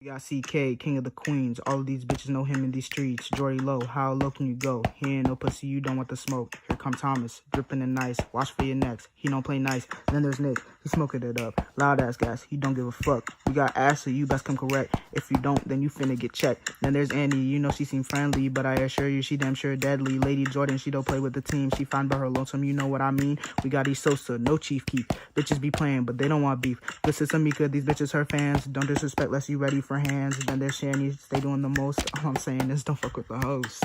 We got CK, King of the Queens. All of these bitches know him in these streets. Jordy Low, how low can you go? He ain't no pussy, you don't want the smoke. Here come Thomas, dripping and nice. Watch for your next. He don't play nice. Then there's Nick, he smoking it up. Loud ass gas, he don't give a fuck. We got Ashley, you best come correct. If you don't, then you finna get checked. Then there's Annie, you know she seem friendly, but I assure you she damn sure deadly. Lady Jordan, she don't play with the team. She fine by her lonesome, you know what I mean? We got East Sosa, no Chief Keef. Bitches be playing, but they don't want beef. This is Amika, these bitches her fans. Don't disrespect less you ready for hands. Then there's Shani, stay doing the most. All I'm saying is don't fuck with the host.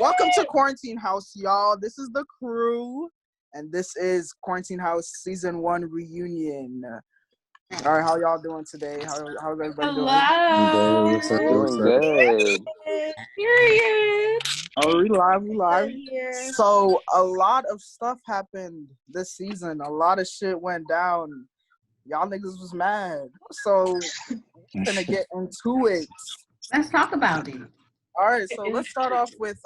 Welcome to Quarantine House, y'all. This is the crew, and this is Quarantine House Season 1 reunion. All right, how y'all doing today? How's everybody doing? Hello. What's up? Doing good. Period. Oh, we live. So a lot of stuff happened this season. A lot of shit went down. Y'all niggas was mad. So we're gonna get into it. Let's talk about it. All right, so let's start off with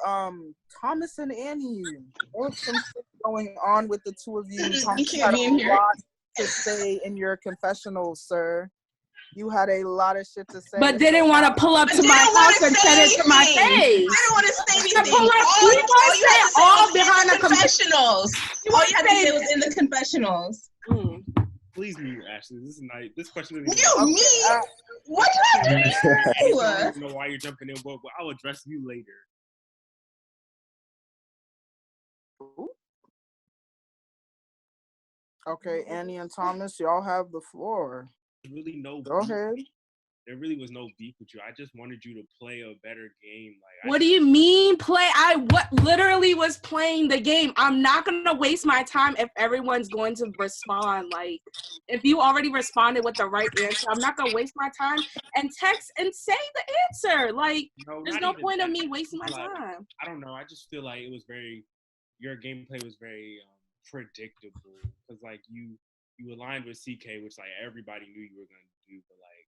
Thomas and Annie. There was some shit going on with the two of you. Thomas had a lot to say in your confessionals, sir. You had a lot of shit to say. But didn't want to pull up to my house and say it to my face. I don't want to say anything. All you had to say all behind the confessionals. All you had to say was in the confessionals. Please mute, Ashley. This is not. This question is. Me? What did I do? I don't know why you're jumping in, but I'll address you later. Okay, Annie and Thomas, y'all have the floor. Really no. Go ahead. There really was no beef with you. I just wanted you to play a better game. What do you mean play? I literally was playing the game. I'm not gonna waste my time if everyone's going to respond. Like, if you already responded with the right answer, I'm not gonna waste my time and text and say the answer. Like, there's no point of me wasting my time. I don't know. I just feel like it was your gameplay was very predictable because like you aligned with CK, which like everybody knew you were gonna do, but like.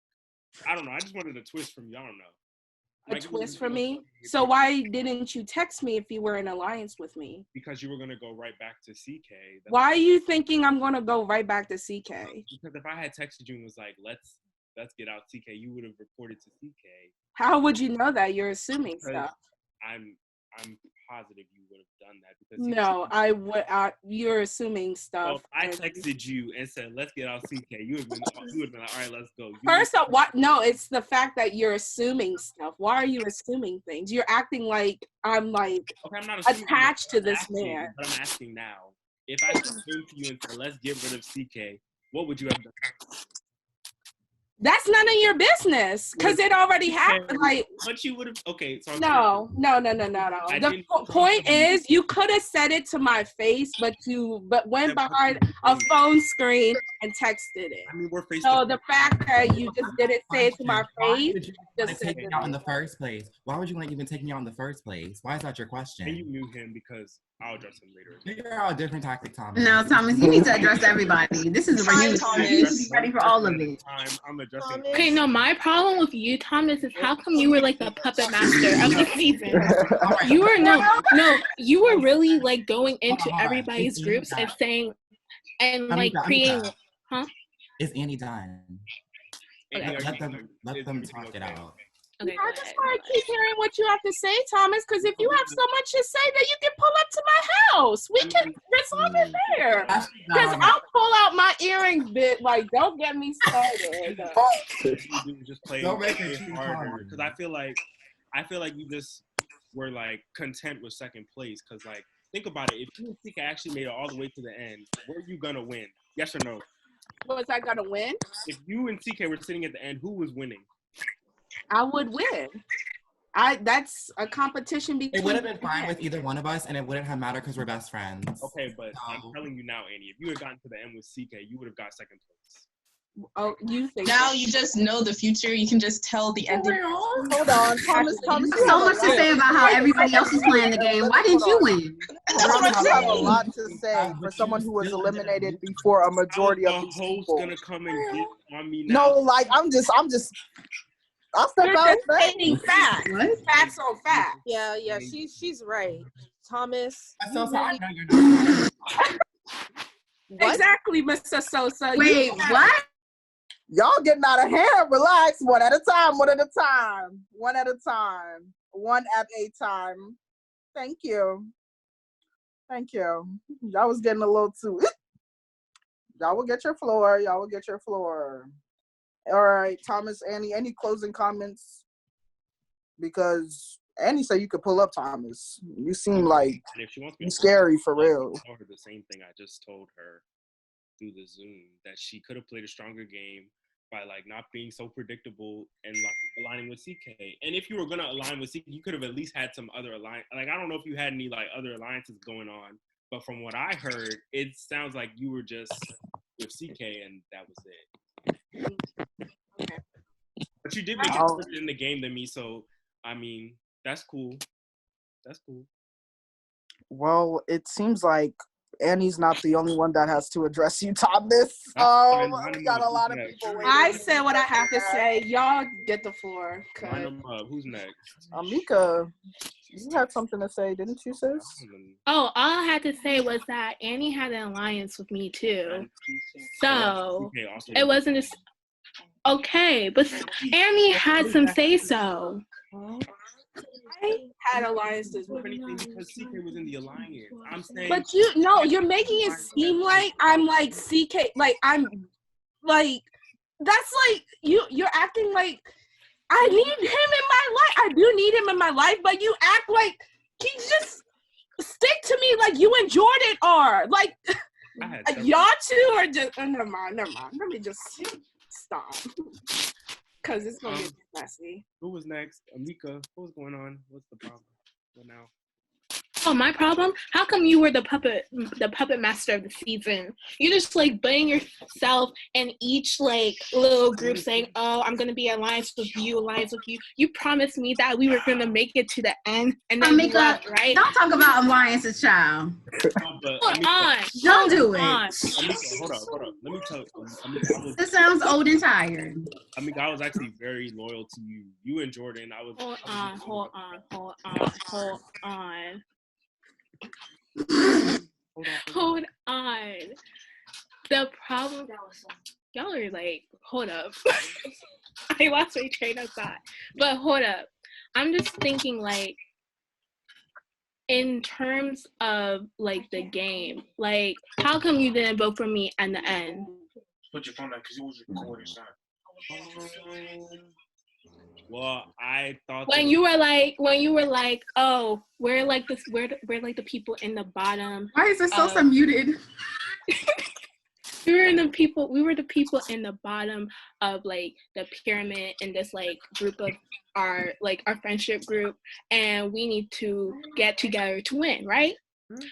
I don't know. I just wanted a twist from you. I don't know. A twist from me? So why didn't you text me if you were in alliance with me? Because you were going to go right back to CK. Why are you thinking I'm going to go right back to CK? Because if I had texted you and was like, let's get out CK, you would have reported to CK. How would you know that? You're assuming stuff. I'm positive you would have done that because you're assuming stuff. Well, I texted you and said, let's get out CK. You would have been like, all right, let's go. First of all, no, it's the fact that you're assuming stuff. Why are you assuming things? You're acting like I'm like I'm not attached to this man. But I'm asking now. If I came to you and said, let's get rid of CK, what would you have done? That's none of your business because it already happened. Like, but you would have. Okay, so no. The point is, you could have said it to my face, but went behind a phone screen and texted it. I mean, we're face. So the fact that you just didn't say it to my face, just take me out in the first place. Why would you want to even take me out in the first place? Why is that your question? And you knew him because I'll address him later. Figure out a different tactic, Thomas. No, Thomas, you need to address everybody. This is a reunion. You need to be ready for all of it. I'm addressing. Okay, no, my problem with you, Thomas, is how come you were like the puppet master of the season? You were you were really like going into everybody's groups and saying and like creating, huh? Is Annie done? Okay. Let them talk it out. Okay, I just want to keep hearing what you have to say, Thomas, because if you have so much to say, then you can pull up to my house. We can resolve it there. Because I'll pull out my earrings, bit. Like, don't get me started. Just play harder. Because I feel like you just were like content with second place. Because like, think about it. If you and CK actually made it all the way to the end, were you gonna win? Yes or no? Was I gonna win? If you and CK were sitting at the end, who was winning? I would win. That's a competition between. It would have been fine with either one of us, and it wouldn't have mattered because we're best friends. Okay, but I'm telling you now, Annie, if you had gotten to the end with CK, you would have got second place. Oh, you think now you just know the future. You can just tell the ending. Hold on, Thomas. So much to say about how everybody else is playing the game. Why didn't you win? Thomas have a lot to say for someone who was eliminated before a majority of these people. The host's gonna come and get on me now. No, like I'm just. I'll step out. Stating facts. Facts on facts. Yeah, she's right. Thomas. So you I really- know you're not. What? Exactly, Mr. Sosa. Wait, what? Y'all getting out of hand. Relax. One at a time. One at a time. One at a time. One at a time. Thank you. Thank you. Y'all was getting a little too. Y'all will get your floor. Y'all will get your floor. All right, Thomas, Annie, any closing comments? Because Annie said you could pull up, Thomas. You seem like And if she wants me you to scary for real. tell her the same thing I just told her through the Zoom, that she could have played a stronger game by like not being so predictable and like aligning with CK. And if you were gonna align with CK, you could have at least had some other alliance. Like I don't know if you had any like other alliances going on, but from what I heard, it sounds like you were just with CK and that was it. Okay. But you did make it further in the game than me, so I mean that's cool. That's cool. Well, it seems like Annie's not the only one that has to address you, Thomas. Fine. We got a lot of Next? people waiting. I said what I have to say. Y'all get the floor. Line them up. Who's next? Amika, you had something to say, didn't you, sis? Oh, all I had to say was that Annie had an alliance with me too. So it wasn't just okay, but Annie had some say so. I had alliances with Anything because CK was in the alliance. I'm saying. But you're making it seem like I'm like CK, like I'm like that's like you're acting like I need him in my life. I do need him in my life, but you act like he just stick to me like you and Jordan are. Like y'all two are just never mind. Let me just stop. Cause it's gonna get messy. Who was next? Amika, what's going on? What's the problem? What now? Oh, my problem? How come you were the puppet master of the season? You just like putting yourself in each like little group saying, "Oh, I'm gonna be alliance with you." You promised me that we were gonna make it to the end, and then you left, right? Don't talk about alliances, child. Hold on. Don't do it. Amika, hold up. Let me tell you. Amika, This sounds old and tired. Amika, I was actually very loyal to you. You and Jordan, I was. Hold on. Hold on. The problem, y'all are like, hold up. I lost my train of thought. But hold up. I'm just thinking like, in terms of like the game, like how come you didn't vote for me at the end? Put your phone down because you was recording, son. Well, I thought when you were like, oh, we're like the people in the bottom. Why is it so muted? We were the people in the bottom of like the pyramid in this like group of our friendship group, and we need to get together to win, right?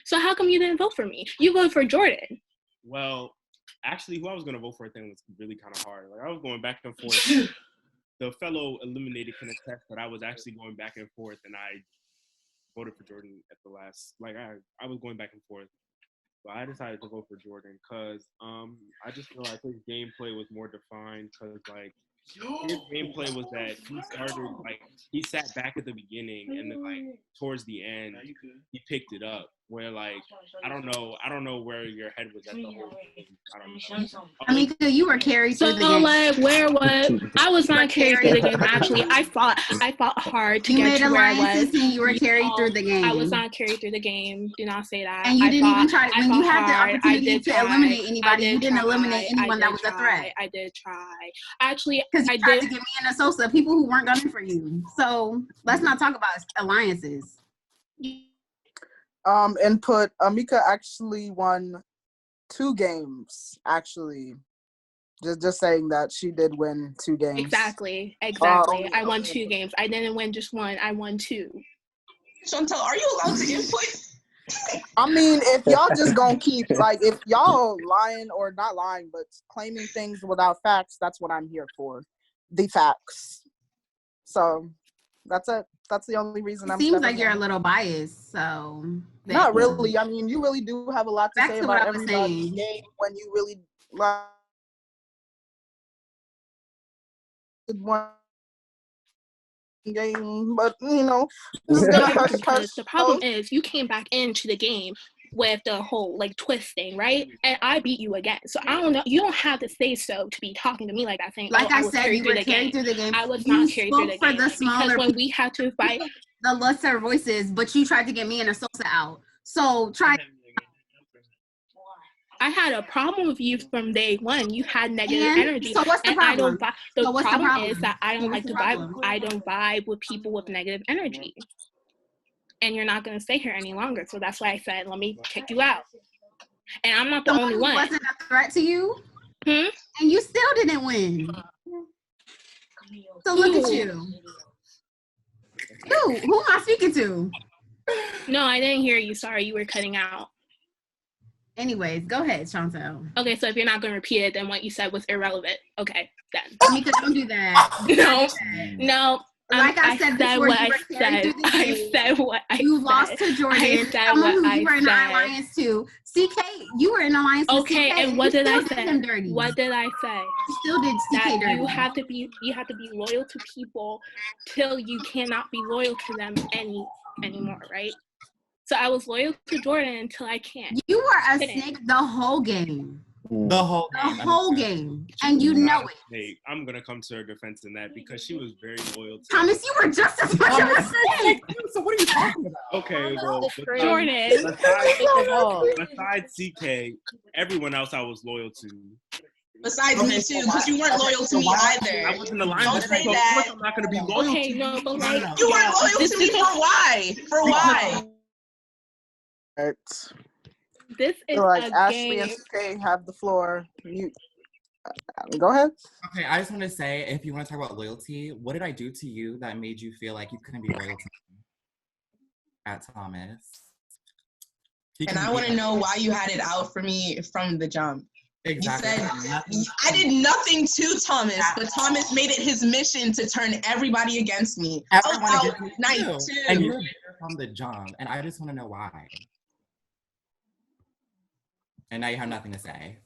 So how come you didn't vote for me? You voted for Jordan. Well, actually, who I was gonna vote for, I think was really kind of hard. Like I was going back and forth. The fellow eliminated can attest that I was actually going back and forth, and I voted for Jordan at the last. Like I was going back and forth, but I decided to vote for Jordan because I just feel like his gameplay was more defined. Because like his gameplay was that he started like he sat back at the beginning, and then like towards the end he picked it up. Where like I don't know where your head was at the whole game. I don't know. Amika, you were carried through the game. Like where was I was not carried through the game. Actually, I fought hard to get to where I was. And you were carried through the game. I was not carried through the game. Do not say that. And you didn't even try when you had the opportunity to eliminate anybody. You didn't eliminate anyone that was a threat. I did try. Actually, because you tried to get me and Sosa, people who weren't gunning for you. So let's not talk about alliances. Input. Amika actually won 2 games. Actually, just saying that she did win 2 games. Exactly. I won 2 games. I didn't win just 1. I won 2. Chantel, are you allowed to input? I mean, if y'all just gonna keep like, if y'all lying or not lying, but claiming things without facts, that's what I'm here for. The facts. So that's it. That's the only reason I'm. Seems like you're a little biased, so. Not really. I mean, you really do have a lot to say about everybody's game when you really like. game, but you know, No, just but gonna I hush don't, hush. because the problem is you came back into the game with the whole like twist thing, right? And I beat you again. So I don't know. You don't have to say so to be talking to me like that, saying, Like "Oh, I was said, carried you through were the carried game." through the game. I was You not carried through spoke the for game the because smaller when we had to fight, the lesser voices, but you tried to get me and Asosa out. So try. I had a problem with you from day one. You had negative And energy, so what's the and I problem? don't. So what's the problem problem? is that I So don't what's like the to vibe. problem? I don't vibe with people with negative energy, and you're not gonna stay here any longer. So that's why I said, let me kick you out. And I'm not the only one. Wasn't a threat to you, and you still didn't win. So look at you. Who am I speaking to? No, I didn't hear you. Sorry, you were cutting out. Anyways, go ahead, Chantel. Okay, so if you're not going to repeat it, then what you said was irrelevant. Okay, then. Mika, don't do that. No. Like I said before, what you I were carried said. through the I game. said what I You said. lost to Jordan, I said someone what who I you were in said. alliance to. CK, you were in alliance with Okay, CK. and what did I say? Him dirty. What did I say? You still did CK that dirty. you have to be loyal to people till you cannot be loyal to them anymore, right? So I was loyal to Jordan until I can't. You were a snake the whole game. The whole game. And you know it. Hey, I'm gonna come to her defense in that because she was very loyal to Thomas, you were just as much of a snake. So what are you talking about? Okay, well, Jordan. Besides CK, everyone else I was loyal to. Besides me too, because you weren't loyal to me either. I wasn't aligned Don't with say you, so of that. course I'm not gonna be loyal Okay, to no, you. but like You weren't loyal to me for why? For why? Right. This is So, like a Ashley game. and CK have the floor. You go ahead. Okay, I just want to say, if you want to talk about loyalty, what did I do to you that made you feel like you couldn't be loyal to me? At Thomas. And I want to know why you had it out for me from the jump. Exactly. You said I did nothing to Thomas, but Thomas made it his mission to turn everybody against me. Everyone I was against me out night too. too. And you were there from the jump, and I just want to know why. And now you have nothing to say.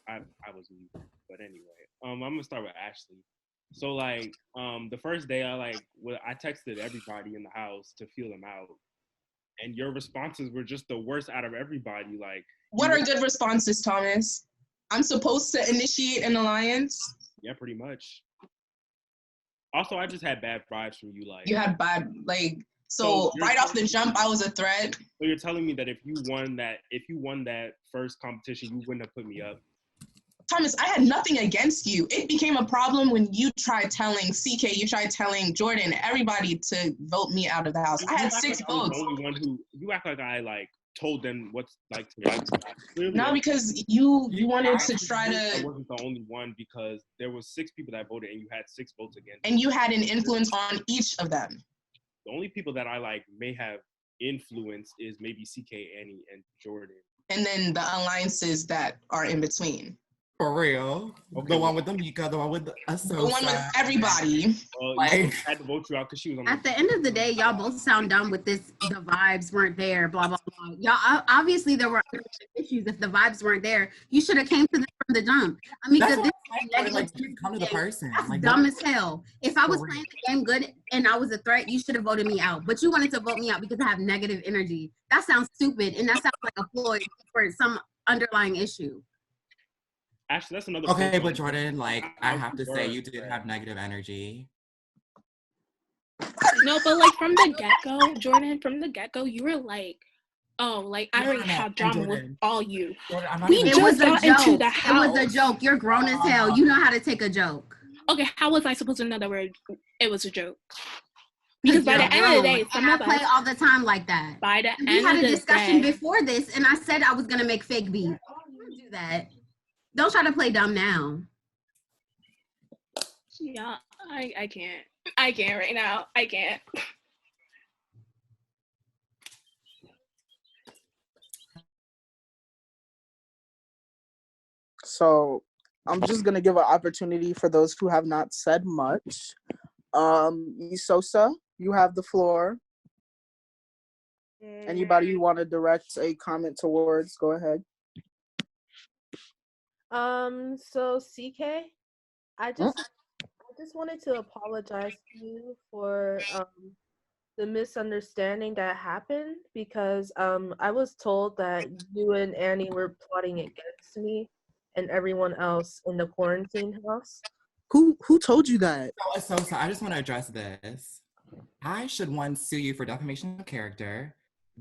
I was weak, but anyway, I'm gonna start with Ashley. So like, the first day I texted everybody in the house to feel them out, and your responses were just the worst out of everybody. Like, What are good responses, Thomas? I'm supposed to initiate an alliance? yeah, pretty much. Also, I just had bad vibes from you. Like, You had bad, so right off the jump, I was a threat. So you're telling me that if you won that first competition, you wouldn't have put me up? Thomas, I had nothing against you. It became a problem when you tried telling CK, you tried telling Jordan, everybody to vote me out of the house. I had 6 votes. The only one who you act like I told them what's like to do. No, because you wanted to try I to, wasn't the only one because there was 6 people that voted and you had 6 votes against. and you had an influence on each of them. The only people that I may have influenced is maybe CK, Annie, and Jordan. And then the alliances that are in between. For real. Okay. The one with the Mika, the one with the Asosa. The one with everybody. Well, I had to vote you out because she was on At the end of the day, y'all both sound dumb with this. The vibes weren't there, blah, blah, blah. Y'all, obviously there were issues. If the vibes weren't there, you should have came to them from the jump. I mean, because come to the person. That's dumb as hell. If I was playing the game good and I was a threat, you should have voted me out. But you wanted to vote me out because I have negative energy. That sounds stupid, and that sounds like a ploy for some underlying issue. Actually, that's another. Okay, but Jordan, I have to say, you did have negative energy. No, but from the get-go, Jordan, from the get-go, you were like, oh, I already have drama with all you. We just got into the house. It was a joke. You're grown as hell. You know how to take a joke. Okay, how was I supposed to know that it was a joke? Because by the end of the day, I play all the time like that. By the end of the day, we had a discussion before this, and I said I was gonna make fake beats. Don't do that. Don't try to play dumb now. Yeah, I can't. I can't right now. I can't. So I'm just gonna give an opportunity for those who have not said much. Isosa, you have the floor. Anybody you want to direct a comment towards, go ahead. So CK, I just just wanted to apologize to you for the misunderstanding that happened because I was told that you and Annie were plotting against me and everyone else in the quarantine house. Who told you that? So I just want to address this. I should one sue you for defamation of character,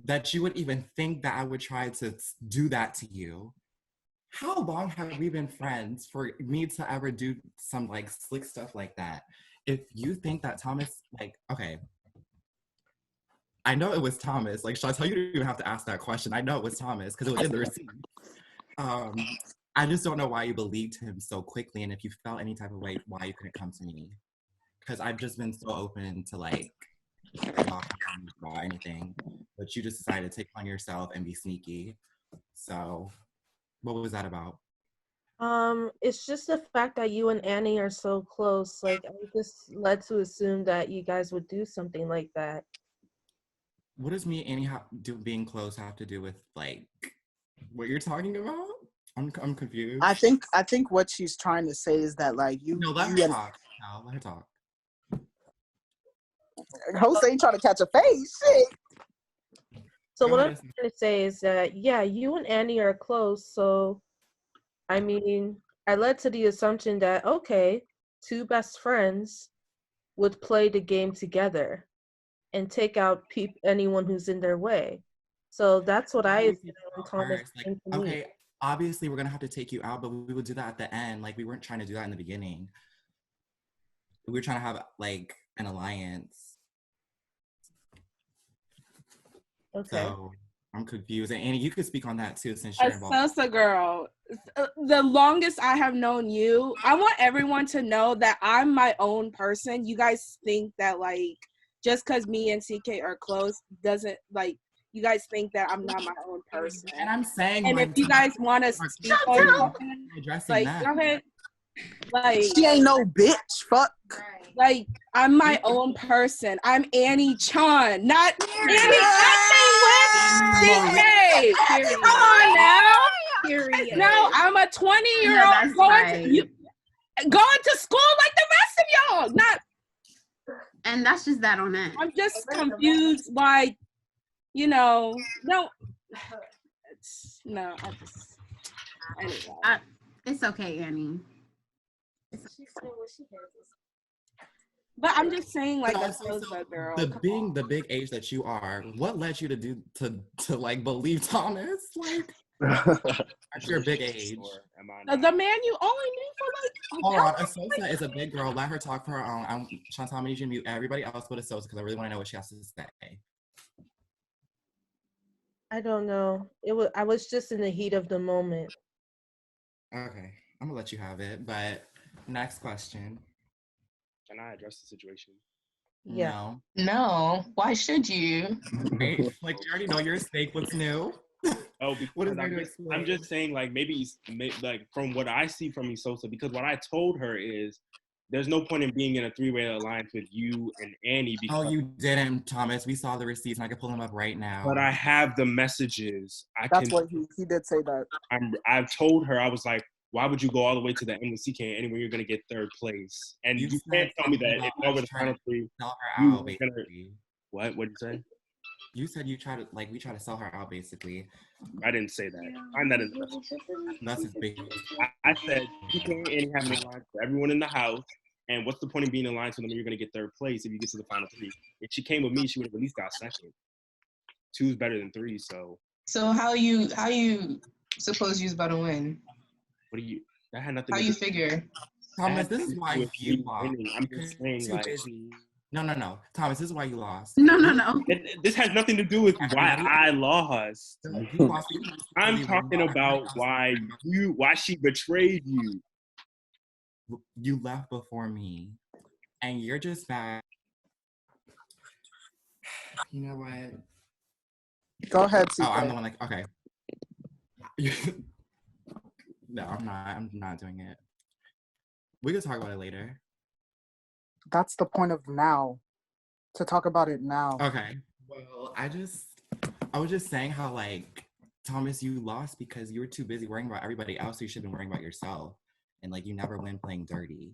that you would even think that I would try to do that to you. How long have we been friends for me to ever do some like slick stuff like that? If you think that Thomas, like, okay, I know it was Thomas. Like, Chantal, you didn't even have to ask that question. I know it was Thomas because it was in the receipt. I just don't know why you believed him so quickly, and if you felt any type of way, why you couldn't come to me. Because I've just been so open to like talk about anything, but you just decided to take on yourself and be sneaky. So, what was that about? It's just the fact that you and Annie are so close. Like, I just led to assume that you guys would do something like that. What does me and Annie being close have to do with like what you're talking about? I'm confused. I think what she's trying to say is that like you. No, let her talk. No, let her talk. Jose ain't trying to catch a face. Shit. So what I'm trying to say is that yeah, you and Annie are close. So, I mean, I led to the assumption that okay, two best friends would play the game together and take out anyone who's in their way. So that's what I assumed when Thomas came to me. Okay, obviously we're gonna have to take you out, but we would do that at the end. Like we weren't trying to do that in the beginning. We were trying to have like an alliance. Okay. So I'm confused. And Annie, you could speak on that too since you're involved. Sosa girl, the longest I have known you, I want everyone to know that I'm my own person. You guys think that like just because me and CK are close doesn't like you guys think that I'm not my own person. And I'm saying, and if you guys want to speak on something, like go ahead. Like she ain't no bitch. Fuck. Like I'm my own person. I'm Annie Chan, not Annie. CK. Come on now. Period. No, I'm a 20-year-old going to school like the rest of y'all. Not. And that's just that on that. I'm just confused why, you know, no. Anyway. It's okay, Annie. But I'm just saying, like, So, girl. Being the big age that you are, what led you to like believe Thomas? Like, at your big age. The man you only knew for like. Hold on, Asosa is a big girl. Let her talk for her own. Chantal, I need you to mute everybody else but Asosa because I really want to know what she has to say. I don't know. I was just in the heat of the moment. Okay, I'm gonna let you have it. But next question. Can I address the situation? Yeah. No. Why should you? Right? Like you already know your steak. What's new? Oh, because I'm just saying, like maybe like from what I see from Isosa, because what I told her is there's no point in being in a three-way alliance with you and Annie. Because, oh, you didn't, Thomas. We saw the receipts, and I can pull them up right now. But I have the messages. That's what he did say that. I've told her, I was like, why would you go all the way to the end with CK anyway you're gonna get third place? And you can't tell me that if I were the final three, What? What'd you say? You said we try to sell her out, basically. I didn't say that. I'm not interested. That's his big. I said you can't have an alliance for everyone in the house. And what's the point of being in alliance with them when you're gonna get third place if you get to the final three? If she came with me, she would have at least got second. 2 is better than 3, so. So how you suppose you was about to win? What do you? That had nothing. How you figure? Thomas, this is why you lost. I'm just saying, like. No. Thomas, this is why you lost. No. This has nothing to do with why I lost. I'm talking about why she betrayed you. You left before me, and you're just mad. You know what? Go ahead, CK. Oh, I'm the one like, okay. No, I'm not doing it. We can talk about it later. That's the point of now. To talk about it now. Okay. Well, I was just saying how, like, Thomas, you lost because you were too busy worrying about everybody else, so you should have been worrying about yourself. And, like, you never win playing dirty.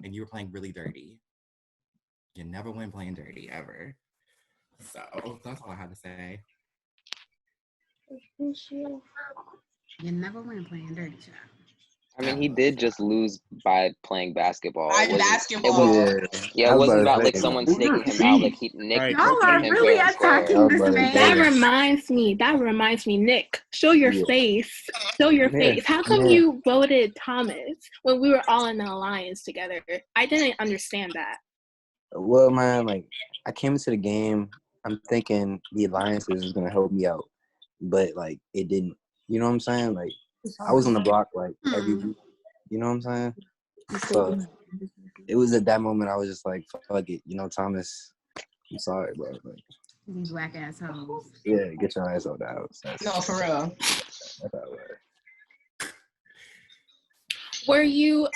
and you were playing really dirty. You never win playing dirty, ever. So that's all I had to say. You never win playing dirty, child. I mean, he did just lose by playing basketball. By It wasn't- basketball. it wasn't about like someone snaking him out. Like Nick Right. Y'all are him really fair and square. attacking this man. That reminds me, Nick, show your face. Show your face. How come you voted Thomas when we were all in the alliance together? I didn't understand that. Well, man, like I came into the game, I'm thinking the alliances is gonna help me out, but like it didn't. You know what I'm saying? Like I was on the block like every week. You know what I'm saying? So it was at that moment I was just like, fuck it. You know, Thomas, I'm sorry, bro. Like, These whack ass hoes. yeah, get your ass out the house. No, for real. That's how it was. Were you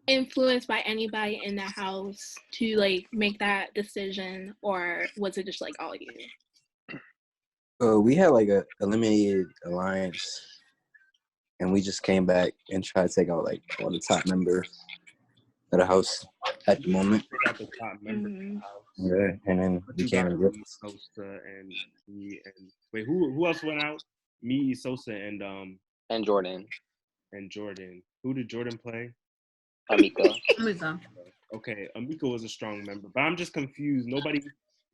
influenced by anybody in the house to like make that decision, or was it just like all you? We had like a eliminated alliance, and we just came back and tried to take out like all the top members of the house at the moment. We got the top member of the house. Yeah, and then we You came got in me, groups. Sosa and me and wait, who else went out? Me, Sosa, and Jordan. And Jordan. Who did Jordan play? Amika. Okay, Amika was a strong member, but I'm just confused.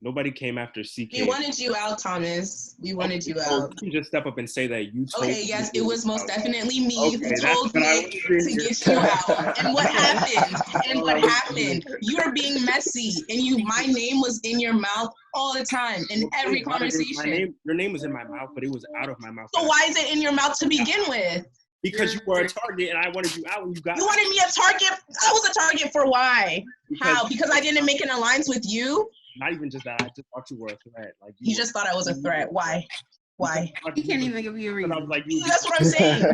Nobody came after CK. We wanted you out, Thomas. We wanted you out. You can just step up and say that you told Okay, yes, it was most definitely me Okay, who that's told what I Nick was to thinking. get you out. And what happened? And what happened? You are being messy, and my name was in your mouth all the time in every conversation. Your name was in my mouth, but it was out of my mouth. So why is it in your mouth to begin with? Because you were a target, and I wanted you out, and you got. You wanted me a target? I was a target for why? How? Because I didn't make an alliance with you? Not even just that. I just thought you were a threat. Like You just thought I was a threat. Why? Why? He can't even give you a reason. I was like, That's what I'm saying.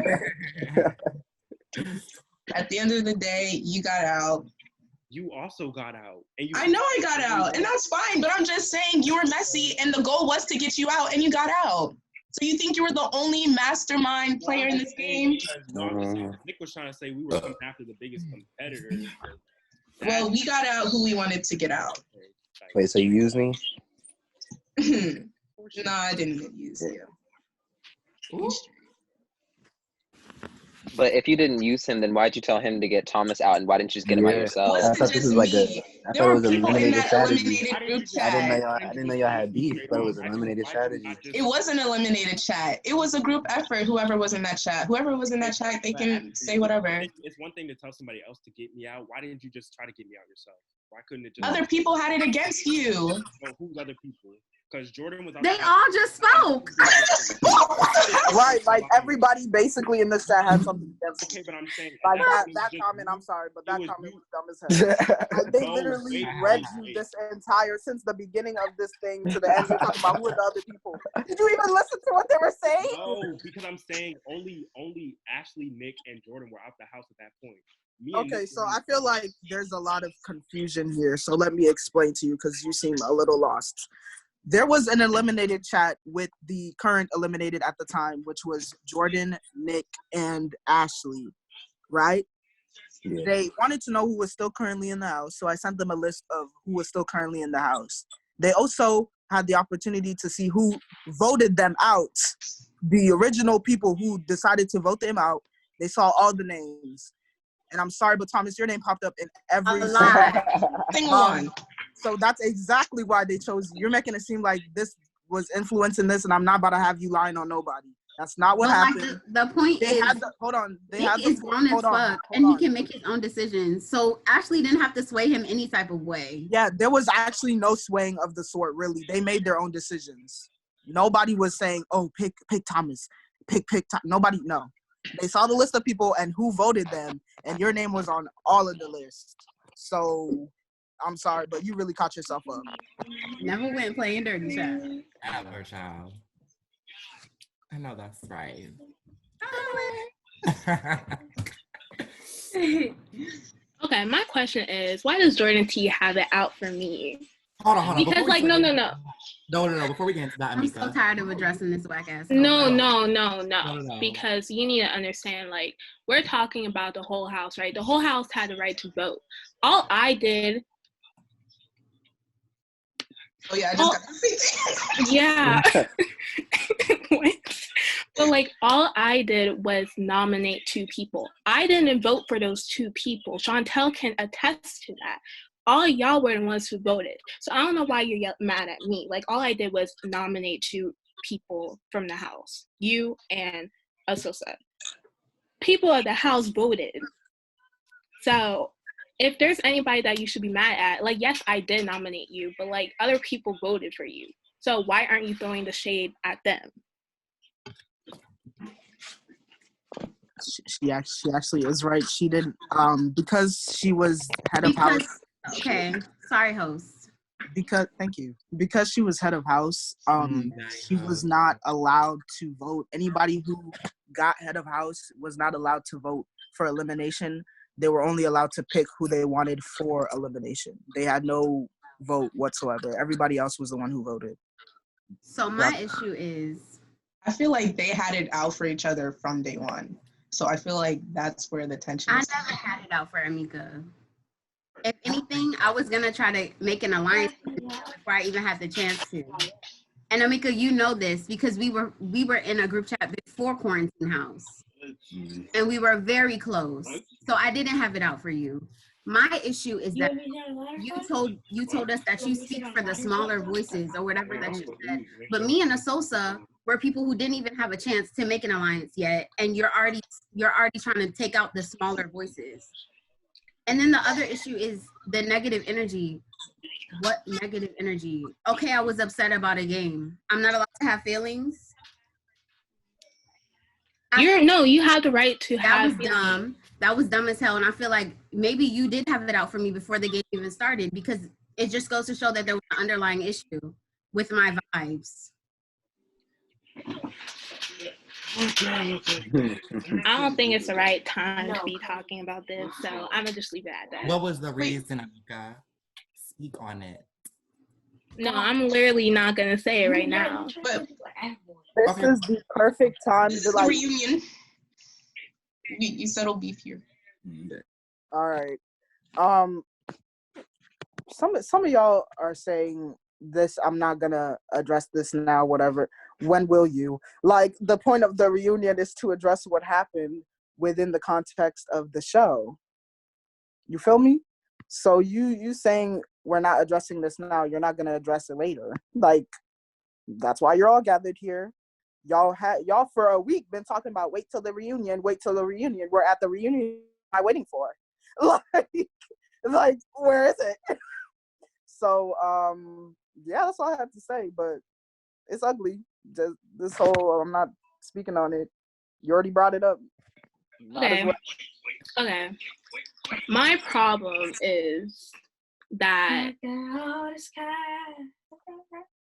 At the end of the day, you got out. You also got out. And you I know I got out, and that's fine, but I'm just saying you were messy, and the goal was to get you out, and you got out. So you think you were the only mastermind player in this game? No, I'm just saying, Nick was trying to say we were coming after the biggest competitors. Well, we got out who we wanted to get out. Wait, so you used me? No, I didn't use you. But if you didn't use him, then why'd you tell him to get Thomas out, and why didn't you just get him out yourself? I thought this was like I thought it was an eliminated strategy. Group I chat. didn't know y'all had beef, but it was an eliminated strategy. It was an eliminated chat. It was a group effort. Whoever was in that chat, they can say whatever. It's one thing to tell somebody else to get me out. Why didn't you just try to get me out yourself? Why couldn't it just? Other people had it against you. Oh, who's other people? Because Jordan was. They all just spoke. Right, like everybody basically in this chat had something against Okay, but I'm saying like that comment. I'm sorry, but that comment was dumb as hell. Like, they literally read you this entire since the beginning of this thing to the end. You're talking about who are the other people. Did you even listen to what they were saying? No, because I'm saying only Ashley, Nick, and Jordan were out the house at that point. Okay, so I feel like there's a lot of confusion here. So let me explain to you because you seem a little lost. There was an eliminated chat with the current eliminated at the time, which was Jordan, Nick, and Ashley, right? Yeah. They wanted to know who was still currently in the house, so I sent them a list of who was still currently in the house. They also had the opportunity to see who voted them out. The original people who decided to vote them out, they saw all the names. And I'm sorry, but Thomas, your name popped up in every single one. So that's exactly why they chose you. You're making it seem like this was influencing this, and I'm not about to have you lying on nobody. That's not what happened. Like the point is, hold on. Nick is grown as fuck, and he can make his own decisions. So Ashley didn't have to sway him any type of way. Yeah, there was actually no swaying of the sort, really. They made their own decisions. Nobody was saying, "Oh, pick Thomas, pick Thomas." Nobody, no. They saw the list of people and who voted them, and your name was on all of the list. So, I'm sorry, but you really caught yourself up. Never went playing dirty, child. Ever, child. I know that's right. Okay, my question is, why does Jordan T have it out for me? Hold on. Because, like, no. No. Before we get into that, I'm so Amika. tired of addressing this whack ass. No, No. because you need to understand, like, we're talking about the whole house, right? The whole house had the right to vote. All I did. Oh yeah, I just got yeah. But like, all I did was nominate 2 people. I didn't vote for those 2 people. Chantel can attest to that. All y'all were the ones who voted. So I don't know why you're mad at me. Like, all I did was nominate 2 people from the house. You and Asosa. People of the house voted. So if there's anybody that you should be mad at, like, yes, I did nominate you, but like, other people voted for you. So why aren't you throwing the shade at them? She actually is right. She didn't because she was head of house. Okay, sorry, host. Thank you. Because she was head of house, she was not allowed to vote. Anybody who got head of house was not allowed to vote for elimination. They were only allowed to pick who they wanted for elimination. They had no vote whatsoever. Everybody else was the one who voted. So my issue is, I feel like they had it out for each other from day one. So I feel like that's where the tension I is. never had it out for Amika. If anything, I was gonna try to make an alliance before I even had the chance to. And Amika, you know this because we were in a group chat before Quarantine House, and we were very close. So I didn't have it out for you. My issue is that you told us that you speak for the smaller voices or whatever that you said. But me and Asosa were people who didn't even have a chance to make an alliance yet, and you're already trying to take out the smaller voices. And then the other issue is the negative energy. What negative energy? Okay, I was upset about a game. I'm not allowed to have feelings. You have the right to have. That was dumb. That was dumb as hell. And I feel like maybe you did have it out for me before the game even started, because it just goes to show that there was an underlying issue with my vibes. I don't think it's the right time to be talking about this, so I'm gonna just leave it at that. What was the reason, Amika? Speak on it. No, I'm literally not gonna say it right now. But this is the perfect time to like reunion. You settle beef here. All right. Some of y'all are saying this. I'm not gonna address this now. Whatever. When will you? Like, the point of the reunion is to address what happened within the context of the show. You feel me? So you saying we're not addressing this now, you're not gonna address it later. Like, that's why you're all gathered here. Y'all for a week been talking about wait till the reunion. We're at the reunion. What am I waiting for? Like where is it? So yeah, that's all I have to say. But it's ugly. Just this whole I'm not speaking on it. You already brought it up. Okay. My problem is that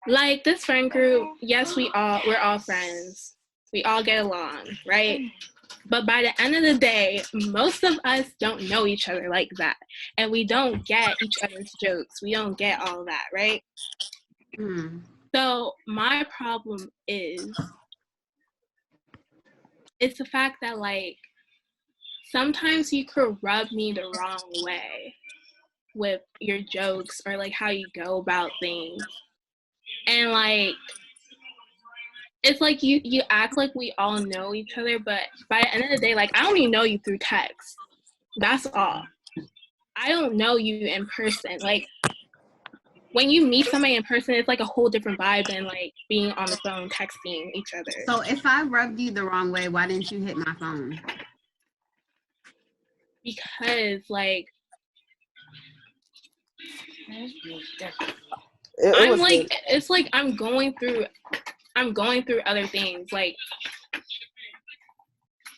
like this friend group, yes, we're all friends. We all get along, right? But by the end of the day, most of us don't know each other like that. And we don't get each other's jokes. We don't get all that, right? So my problem is it's the fact that like sometimes you could rub me the wrong way with your jokes or like how you go about things. And like it's like you act like we all know each other, but by the end of the day, like I only know you through text. That's all. I don't know you in person. Like when you meet somebody in person, it's like a whole different vibe than like being on the phone texting each other. So if I rubbed you the wrong way, why didn't you hit my phone? Because like it's like I'm going through other things. Like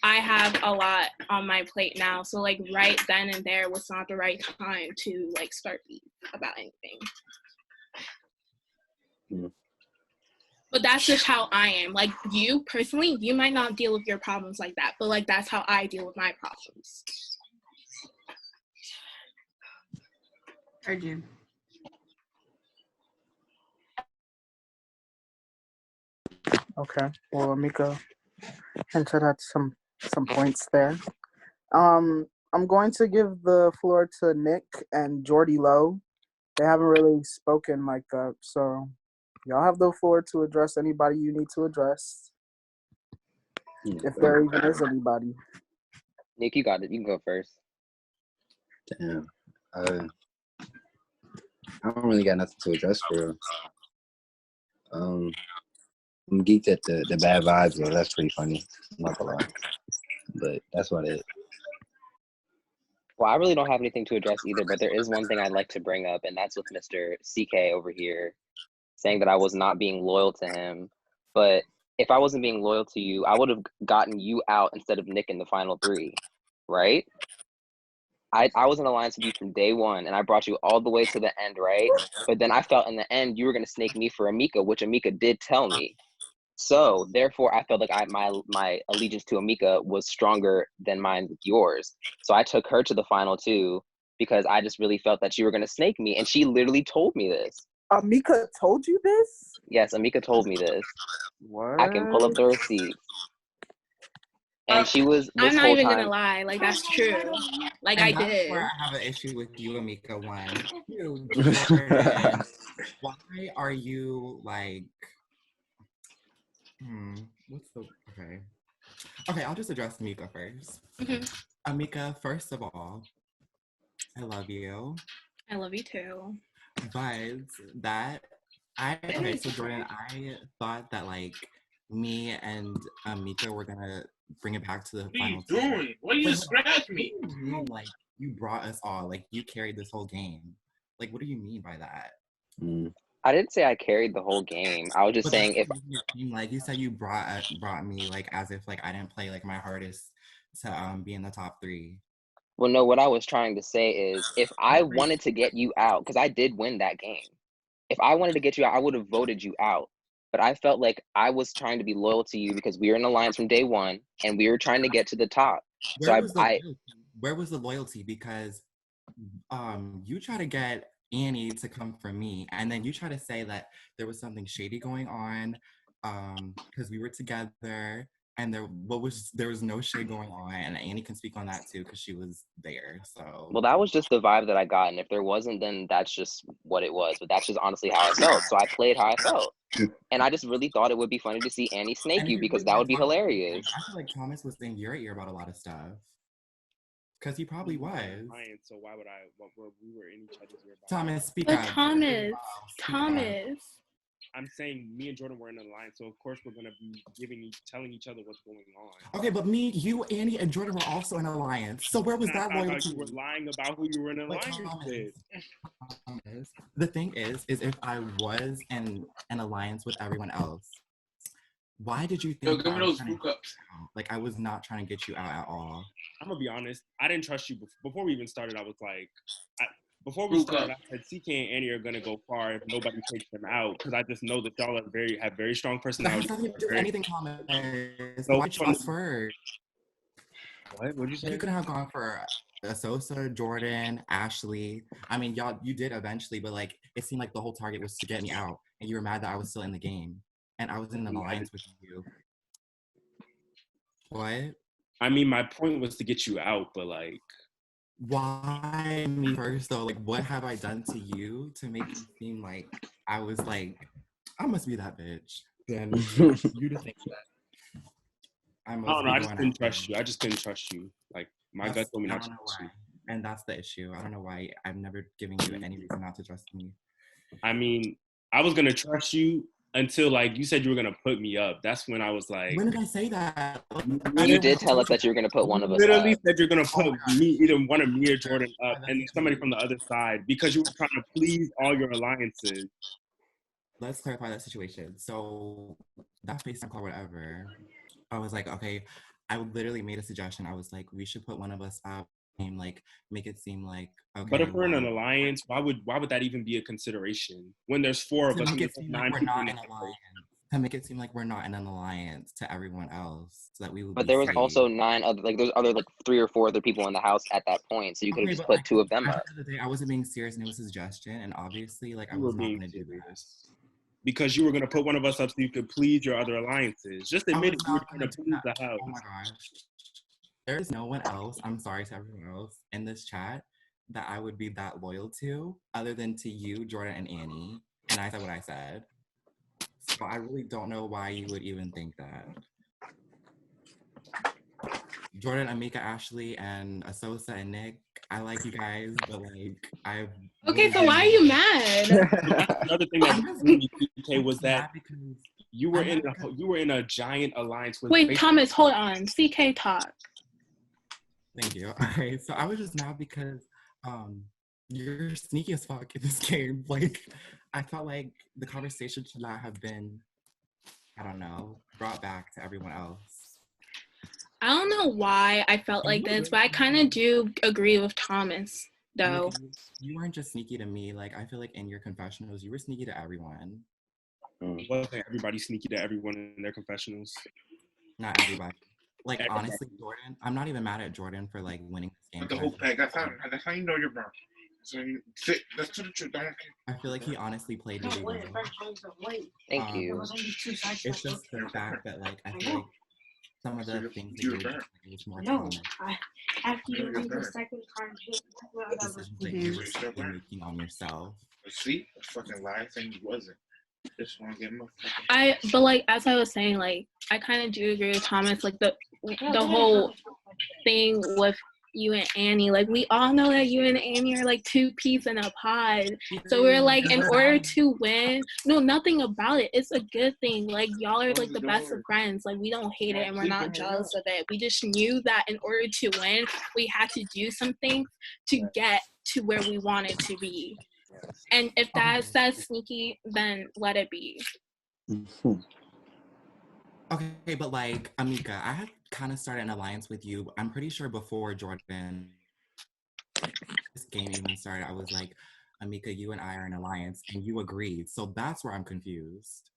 I have a lot on my plate now, so like right then and there was not the right time to like start beef about anything. But that's just how I am. Like you personally, you might not deal with your problems like that, but like that's how I deal with my problems. Heard you. Okay. Well, Amika hinted at some points there. I'm going to give the floor to Nick and Jordy Lowe. They haven't really spoken like that, so y'all have the floor to address anybody you need to address, if there even is anybody. Nick, you got it. You can go first. Damn. I don't really got nothing to address for real. I'm geeked at the bad vibes though. That's pretty funny. I'm not gonna lie. But that's what it is. Well, I really don't have anything to address either, but there is one thing I'd like to bring up, and that's with Mr. CK over here saying that I was not being loyal to him. But if I wasn't being loyal to you, I would have gotten you out instead of Nick in the final 3, right? I was in alliance with you from day one, and I brought you all the way to the end, right? But then I felt in the end you were going to snake me for Amika, which Amika did tell me. So therefore, I felt like my allegiance to Amika was stronger than mine with yours. So I took her to the final 2 because I just really felt that you were going to snake me, and she literally told me this. Amika told you this? Yes, Amika told me this. What? I can pull up the receipts. And she was this I'm not whole even time. gonna lie, like that's true. Like And I that's did. where I have an issue with you, Amika. One, you, Jordan, why are you like? What's the okay? Okay, I'll just address Amika first. Amika, first of all, I love you. I love you too. But okay, so Jordan, I thought that like me and Amika were gonna bring it back to the final. What are you doing? Why you just scratch me? Like you brought us all, like you carried this whole game. Like, what do you mean by that? I didn't say I carried the whole game. I was just saying if like you said you brought me like as if like I didn't play like my hardest to be in the top 3. Well, no, what I was trying to say is if I wanted to get you out, because I did win that game. If I wanted to get you out, I would have voted you out. But I felt like I was trying to be loyal to you because we were in alliance from day one and we were trying to get to the top. Where was the loyalty? Because you try to get Annie to come for me, and then you try to say that there was something shady going on because we were together, and there was no shade going on, and Annie can speak on that too because she was there. So well, that was just the vibe that I got, and if there wasn't, then that's just what it was. But that's just honestly how I felt. So I played how I felt, and I just really thought it would be funny to see Annie snake you because that would be hilarious. I feel like Thomas was in your ear about a lot of stuff. Because he probably was. So why would I? We were in each other's ear. Thomas, speak But up. Thomas. I'm saying me and Jordan were in an alliance, so of course we're gonna be telling each other what's going on. Okay, but me, you, Annie, and Jordan were also in an alliance. So where was that loyalty? You were lying about who you were in an alliance with. The thing is if I was in an alliance with everyone else, why did you think give me those blue cups. Like I was not trying to get you out at all? I'm gonna be honest. I didn't trust you before we even started. I was like, before we started, I said CK and Annie are gonna go far if nobody takes them out because I just know that y'all are have very strong personalities. That has nothing to do with anything, Thomas. So why chose first? What did you say? You could have gone for Asosa, Jordan, Ashley. I mean, y'all, you did eventually, but like it seemed like the whole target was to get me out, and you were mad that I was still in the game, and I was in an alliance with you. What? I mean, my point was to get you out, but like, why me first though? Like, what have I done to you to make you seem like I was like, I must be that bitch? Then you to think that. I don't know. I just didn't trust you. I just didn't trust you. Like my gut told me not to trust you. And that's the issue. I don't know why I've never given you any reason not to trust me. I mean, I was gonna trust you until like you said you were gonna put me up. That's when I was like, when did I say that? You did tell us that you were gonna put one of us literally up. said you're gonna put either one of me or Jordan up, and somebody from the other side because you were trying to please all your alliances. Let's clarify that situation. So that FaceTime call, whatever. I was like, okay. I literally made a suggestion. I was like, we should put one of us up and like make it seem like okay. But if we're in an alliance, why would that even be a consideration when there's 4 of us? To make it seem like we're not in an alliance to everyone else, so that we would. But there was also 9 other, like there's other like 3 or 4 other people in the house at that point, so you could have just put 2 of them up. At the end of the day, I wasn't being serious, and it was a suggestion, and obviously, like I was not going to do this. because you were going to put one of us up so you could please your other alliances. Just admit it. You were trying to please the house. Oh my gosh. There is no one else, I'm sorry to everyone else in this chat, that I would be that loyal to other than to you, Jordan, and Annie. And I said what I said. So I really don't know why you would even think that. Jordan, Amika, Ashley, and Asosa and Nick, I like you guys, but like I've Okay, so why are you mad? Another thing that really CK was that you were in a giant alliance with. Wait, Thomas, hold on. CK talk. Thank you. All right, so I was just mad because you're sneaky as fuck in this game. Like, I felt like the conversation should not have been, I don't know, brought back to everyone else. I don't know why I felt like this, but I kind of do agree with Thomas, though. You weren't just sneaky to me. Like, I feel like in your confessionals, you were sneaky to everyone. Wasn't everybody sneaky to everyone in their confessionals? Not everybody. Like, honestly, Jordan, I'm not even mad at Jordan for, like, winning this game. The whole pack. That's how you know you're wrong. So that's to the truth. I feel like he honestly played really well. Thank you. It's just the fact that, like, I feel like some of the things that you were doing was more common. After you read the second card, Decisions that you were making on yourself. See, a fucking lie saying he wasn't. Just want to get my But like as I was saying, like I kind of do agree with Thomas. Like the whole thing with you and Annie, like we all know that you and Annie are like two peas in a pod. So we're like, in order to win, no, nothing about it. It's a good thing. Like y'all are like the best of friends. Like we don't hate it and we're not jealous of it. We just knew that in order to win, we had to do some things to get to where we wanted to be. And if that says sneaky, then let it be. Okay, but like, Amika, I had kind of started an alliance with you. I'm pretty sure before Jordan, this game even started, I was like, Amika, you and I are an alliance, and you agreed. So that's where I'm confused.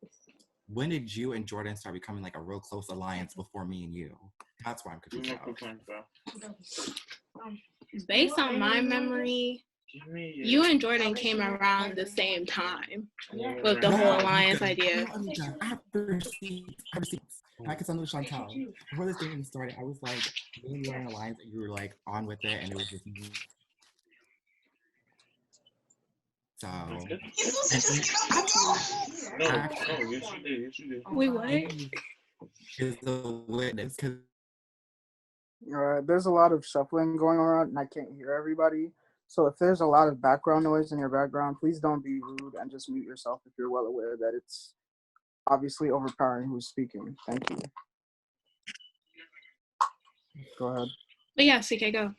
When did you and Jordan start becoming like a real close alliance before me and you? That's why I'm confused about. Based on my memory, you and Jordan came around the same time with the whole alliance idea. I have receipts. I can send them to Chantal. Before this game even started, I was like, me and you were in an alliance, and you were like on with it, and it was just me. So. Wait, what? Is the witness because. There's a lot of shuffling going on, and I can't hear everybody. So if there's a lot of background noise in your background, please don't be rude and just mute yourself if you're well aware that it's obviously overpowering who's speaking. Thank you. Go ahead. But yeah, CK, go.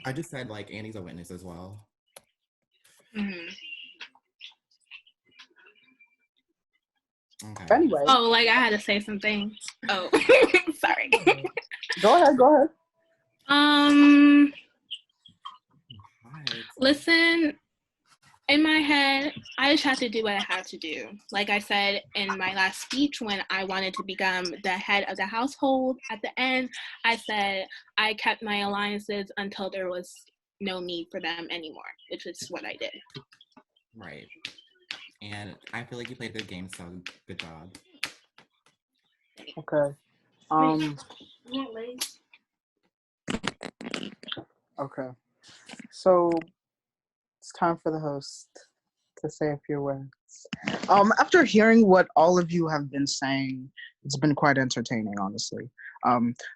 I just said like Annie's a witness as well. Mm-hmm. Okay. Anyway. Oh, like I had to say something. Oh, sorry. Go ahead. Listen, in my head, I just have to do what I have to do. Like I said in my last speech, when I wanted to become the head of the household, at the end, I said I kept my alliances until there was no need for them anymore, which is what I did. Right. And I feel like you played a good game, so good job. Okay. Okay. So it's time for the host to say a few words. After hearing what all of you have been saying, it's been quite entertaining, honestly.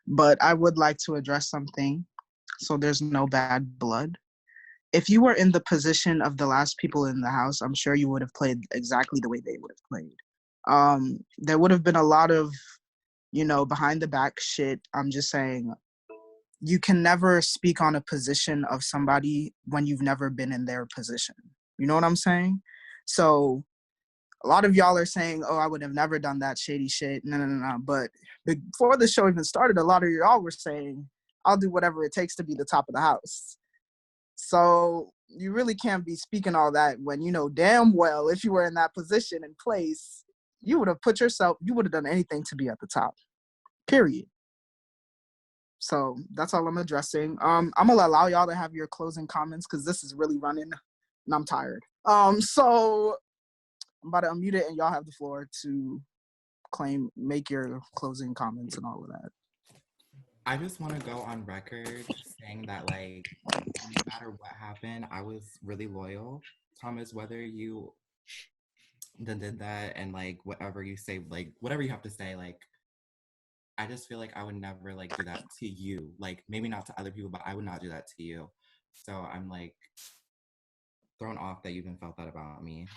But I would like to address something so there's no bad blood. If you were in the position of the last people in the house, I'm sure you would have played exactly the way they would have played. There would have been a lot of, behind the back shit. I'm just saying, you can never speak on a position of somebody when you've never been in their position. You know what I'm saying? So a lot of y'all are saying, oh, I would have never done that shady shit. No. But before the show even started, a lot of y'all were saying, I'll do whatever it takes to be the top of the house. So you really can't be speaking all that when you know damn well if you were in that position and place, you would have done anything to be at the top. Period. So that's all I'm addressing. I'm gonna allow y'all to have your closing comments because this is really running and I'm tired. So I'm about to unmute it, and y'all have the floor to make your closing comments and all of that. I just want to go on record saying that, like, no matter what happened, I was really loyal. Thomas, whether you did that and, like, whatever you say, like, whatever you have to say, like, I just feel like I would never, like, do that to you. Like, maybe not to other people, but I would not do that to you. So I'm, like, thrown off that you even felt that about me.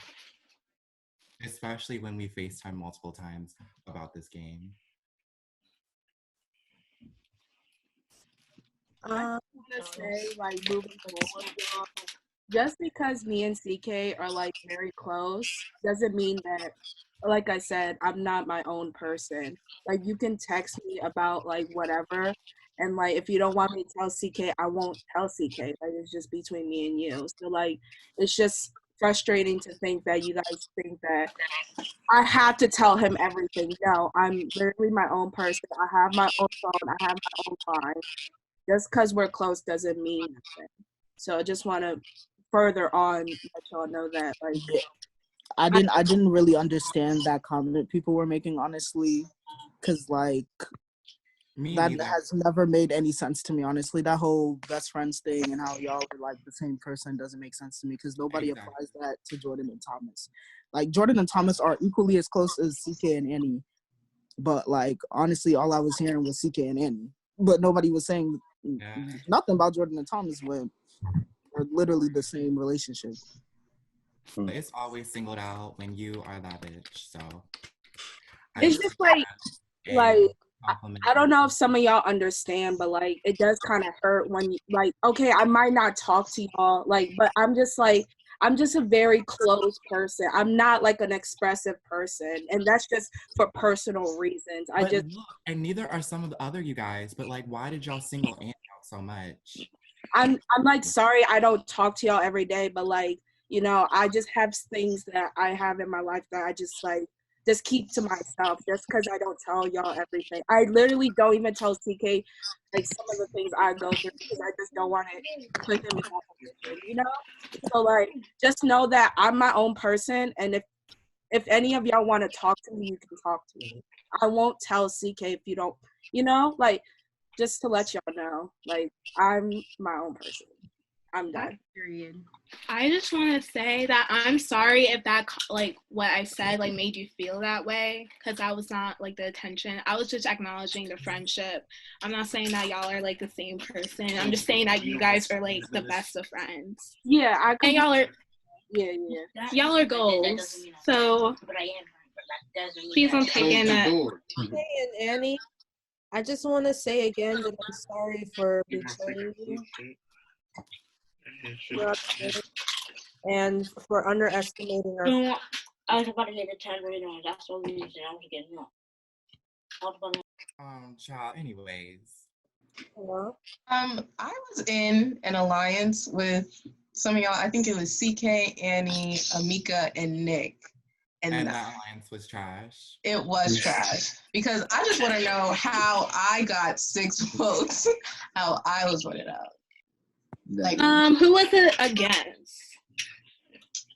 Especially when we FaceTime multiple times about this game. I want to say, like, moving forward, y'all, just because me and CK are, like, very close doesn't mean that, like I said, I'm not my own person. Like, you can text me about, like, whatever, and, like, if you don't want me to tell CK, I won't tell CK. Like, it's just between me and you. So, like, it's just frustrating to think that you guys think that I have to tell him everything. No, I'm literally my own person. I have my own phone. I have my own mind. Just because we're close doesn't mean nothing. So I just want to further on let y'all know that, like, I didn't really understand that comment people were making, honestly, because, like, that has never made any sense to me, honestly. That whole best friends thing and how y'all are, like, the same person doesn't make sense to me, because nobody applies that to Jordan and Thomas. Like, Jordan and Thomas are equally as close as CK and Annie, but, like, honestly, all I was hearing was CK and Annie, but nobody was saying nothing about Jordan and Thomas, when they're literally the same relationship. But it's always singled out when you are that bitch, so. It's just like I don't know if some of y'all understand, but, like, it does kind of hurt when you, like, okay, I might not talk to y'all, like, but I'm just a very close person. I'm not, like, an expressive person, and that's just for personal reasons. And neither are some of the other you guys, but, like, why did y'all single Annie out so much? I'm like, sorry, I don't talk to y'all every day, but, like, you know, I just have things that I have in my life that I just, like, just keep to myself, just because I don't tell y'all everything. I literally don't even tell CK, like, some of the things I go through, because I just don't want to put him in that position, you know? So, like, just know that I'm my own person, and if any of y'all want to talk to me, you can talk to me. I won't tell CK if you don't, you know? Like, just to let y'all know, like, I'm my own person. I'm done. Period. I just want to say that I'm sorry if that, like, what I said, like, made you feel that way, because that was not, like, the intention. I was just acknowledging the friendship. I'm not saying that y'all are, like, the same person. I'm just saying that you guys are, like, the best of friends. Yeah, and y'all are. Yeah. Y'all are goals. So please don't take in that. Hey, and Annie, I just want to say again that I'm sorry for betraying you. And for underestimating our. No, I was about to get the tambourine on. That's the reason I was getting up. Child, anyways. Hello? I was in an alliance with some of y'all. I think it was CK, Annie, Amika, and Nick. And that alliance was trash. It was trash. Because I just want to know how I got 6 votes, how I was voted out. Like, who was it against?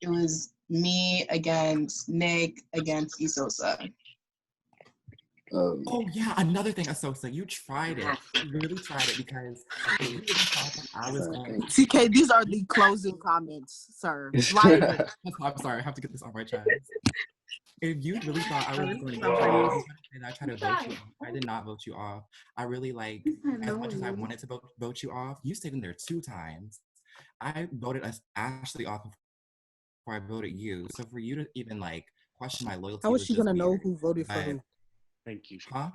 It was me against Nick against Isosa. Oh yeah, another thing, Asosa, you tried it. You really tried it, because you really thought I was going. TK, these are the closing comments, sir. I'm sorry, I have to get this on my chest. If you really thought I was going to go, and I tried to vote you off, I did not vote you off. I really, like, as much as I wanted to vote you off, you stayed in there 2 times. I voted Ashley off before I voted you. So for you to even, like, question my loyalty, how is she gonna know who voted for who? Thank you. Huh?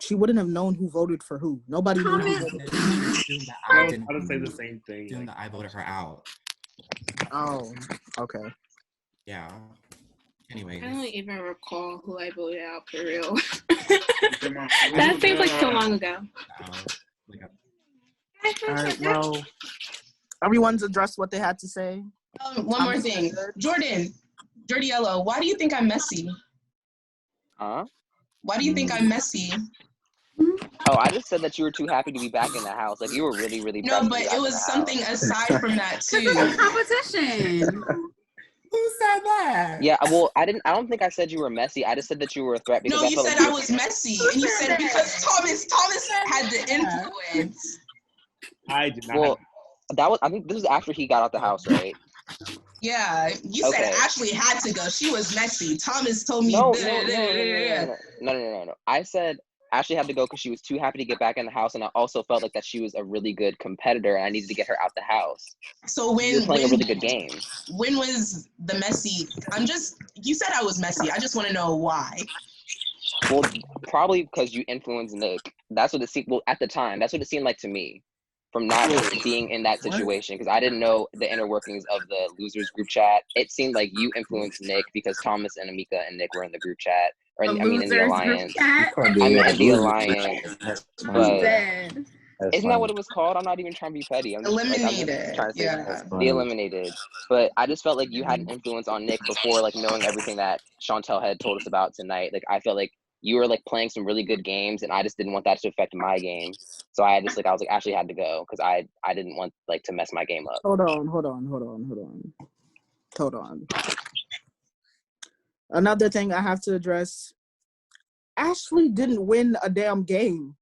She wouldn't have known who voted for who. Nobody knew who voted for who. I was about to say the same thing. Assume that I voted her out. Oh, okay. Yeah. Anyways. I don't even recall who I voted out, for real. That seems like so long ago. All right, well, everyone's addressed what they had to say. One more thing. Jordan, Dirty Yellow, why do you think I'm messy? Huh? Why do you think I'm messy? Oh, I just said that you were too happy to be back in the house. Like, you were really, really No, pressed to but be back it in was the something house. aside from that too. This is a competition. Who said said that. Yeah, well, I don't think I said you were messy. I just said that you were a threat because No, I you felt said like I was messy, and you said because Thomas had the influence. I did not. Well, that was. I think this was after he got out the house, right? Yeah, you said Okay. Ashley had to go. She was messy. Thomas told me. No. I said Ashley had to go because she was too happy to get back in the house, and I also felt like that she was a really good competitor, and I needed to get her out the house. So when you were playing a really good game. When was the messy? You said I was messy. I just want to know why. Well, probably because you influenced Nick. That's what it seemed. Well, at the time, that's what it seemed like to me, from not being in that situation, because I didn't know the inner workings of the losers group chat. It seemed like you influenced Nick because Thomas and Amika and Nick were in the group chat, or in the alliance. In the alliance, but. Isn't that what it was called? I'm not even trying to be petty. I'm just Eliminated. trying to say Yeah. the eliminated. But I just felt like you had an influence on Nick before, like, knowing everything that Chantel had told us about tonight. Like, I felt like you were like playing some really good games, and I just didn't want that to affect my game. So I was like, Ashley had to go because I didn't want like to mess my game up. Hold on. Another thing I have to address: Ashley didn't win a damn game.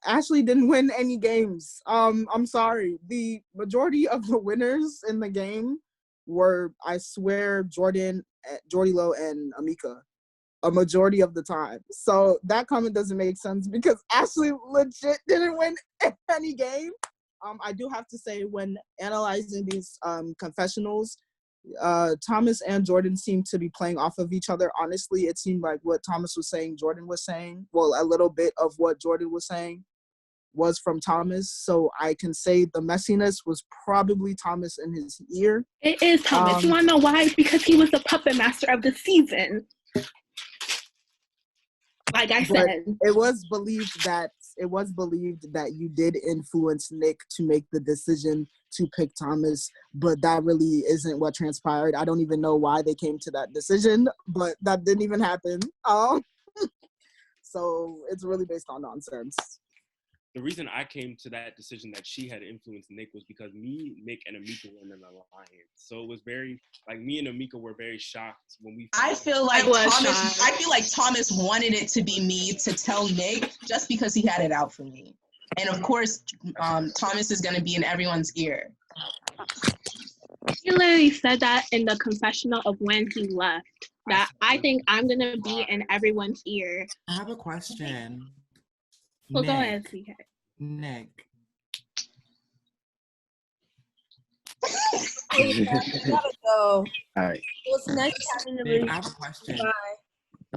Ashley didn't win any games. I'm sorry. The majority of the winners in the game were, I swear, Jordan, Jordy Lowe, and Amika. A majority of the time. So that comment doesn't make sense because Ashley legit didn't win any game. I do have to say, when analyzing these confessionals, Thomas and Jordan seemed to be playing off of each other. Honestly, it seemed like what Thomas was saying, Jordan was saying. Well, a little bit of what Jordan was saying was from Thomas. So I can say the messiness was probably Thomas in his ear. It is Thomas. You want to know why? Because he was the puppet master of the season. Like I said, it was believed that you did influence Nick to make the decision to pick Thomas, but that really isn't what transpired. I don't even know why they came to that decision, but that didn't even happen. So it's really based on nonsense. The reason I came to that decision that she had influenced Nick was because me, Nick, and Amika were in an alliance. So it was very, like, me and Amika were very shocked when we. I feel like Thomas wanted it to be me to tell Nick just because he had it out for me. And of course, Thomas is going to be in everyone's ear. He literally said that in the confessional of when he left. That I think I'm going to be in everyone's ear. I have a question. Well, go ahead, CK. Nick. Gotta go. All right. It was nice having you. Nick, I have a question.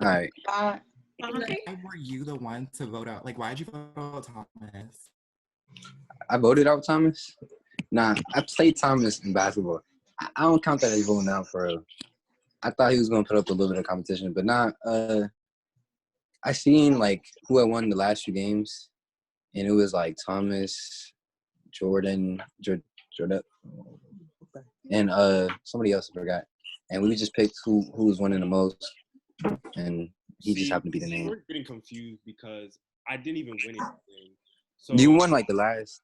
Bye. All right. Why were you the one to vote out? Like, why did you vote out Thomas? I voted out Thomas. Nah, I played Thomas in basketball. I don't count that as voting out for real. I thought he was gonna put up a little bit of competition, but not. I seen like who had won the last few games, and it was like Thomas, Jordan, and somebody else I forgot. And we just picked who was winning the most, and he just happened to be the name. We're getting confused because I didn't even win anything. So You won like the last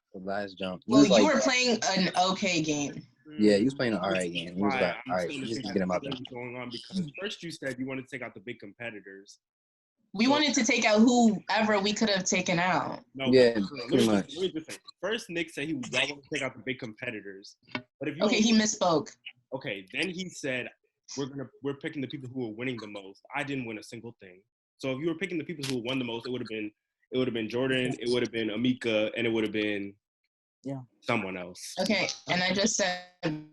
jump. Well, you like, were playing an okay game. Yeah, he was playing an alright game. He was like, all right, just get him out there. Going on because first you said you wanted to take out the big competitors. We wanted to take out whoever we could have taken out. No, yeah, pretty much. Let me just say. First, Nick said y'all want to take out the big competitors. But if you he misspoke. Okay, then he said we're picking the people who are winning the most. I didn't win a single thing. So if you were picking the people who won the most, it would have been Jordan, it would have been Amika, and it would have been someone else. Okay, and I just said